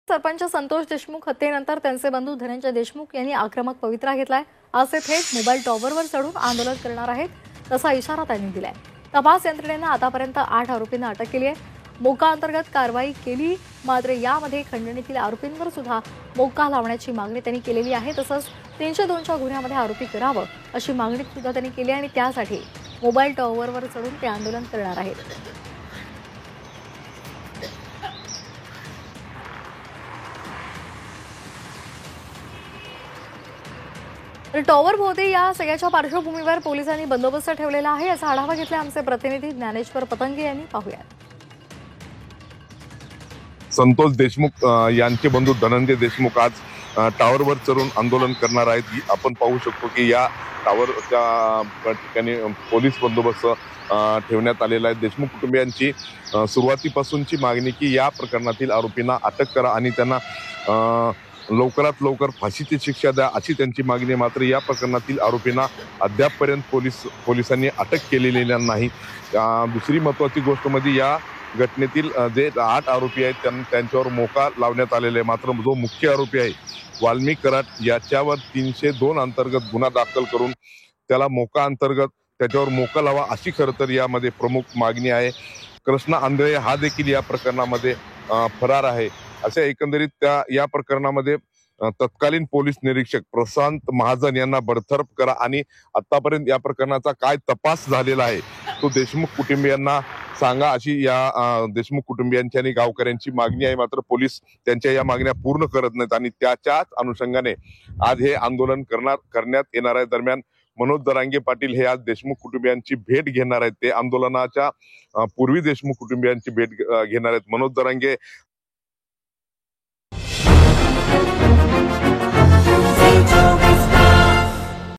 सरपंच संतोष देशमुख हत्येनंतर त्यांचे बंधू धनंजय देशमुख यांनी आक्रमक पवित्रा घेतलाय। आज ते थेट मोबाईल टॉवरवर चढून आंदोलन करणार आहेत, तसा इशारा त्यांनी दिलाय। तपास यंत्रणेने आतापर्यंत 8 आरोपींना अटक केली आहे। मोका अंतर्गत कारवाई केली, मात्र यामध्ये खंडणीतील आरोपींवर सुद्धा मोका लावण्याची मागणी त्यांनी केलेली आहे। तसंच 302च्या गुन्ह्यामध्ये आरोपी करावं अशी मागणी सुद्धा त्यांनी केली आणि त्यासाठी मोबाईल टॉवरवर चढून ते आंदोलन करणार आहेत। टॉवर भोवती या सगळ्याच्या पार्श्वभूमीवर पोलिसांनी बंदोबस्त ठेवलेला आहे। याचा आढावा घेतला आमचे प्रतिनिधी ज्ञानेश्वर पतंगे यांनी। पाहूया। संतोष देशमुख यांचे बंधू धनंजय देशमुख आज टावरवर चढून आंदोलन करणार आहेत। आपण पाहू शकतो की या टावरच्या ठिकाणी पोलीस बंदोबस्त ठेवण्यात आलेला आहे। देशमुख कुटुंबियांची सुरुवातीपासूनची मागणी की या प्रकरणातील आरोपींना अटक करा आणि त्यांना लवकरात लवकर फाशीची शिक्षा द्या अशी त्यांची मागणी आहे। मात्र या प्रकरणातील आरोपींना अद्यापपर्यंत पोलिसांनी अटक केलेली नाही। दुसरी महत्त्वाची गोष्ट म्हणजे या घटनेतील जे 8 आरोपी आहेत त्यांच्यावर मोका लावण्यात आलेला आहे। मात्र जो मुख्य आरोपी आहे वाल्मिक कराड याच्यावर 302 अंतर्गत गुन्हा दाखल करून त्याला मोका अंतर्गत त्याच्यावर मोका लावा अशी खरं तर यामध्ये प्रमुख मागणी आहे। कृष्णा आंधळे हा देखील या प्रकरणामध्ये फरार आहे। अशा एकंदरीत या प्रकरणामध्ये तत्कालीन पोलीस निरीक्षक प्रशांत महाजन यांना बडतर्फ करा आणि आतापर्यंत या प्रकरणाचा काय तपास झालेला आहे तो देशमुख कुटुंबियांना सांगा अशी या देशमुख कुटुंबियांची आणि गावकऱ्यांची मागणी आहे। मात्र पोलीस त्यांच्या या मागण्या पूर्ण करत नाहीत आणि त्याच्याच अनुषंगाने आज हे आंदोलन करण्यात येणार आहे। दरम्यान मनोज जरांगे पाटील हे आज देशमुख कुटुंबियांची भेट घेणार आहेत। ते आंदोलनाच्या पूर्वी देशमुख कुटुंबियांची भेट घेणार आहेत। मनोज जरांगे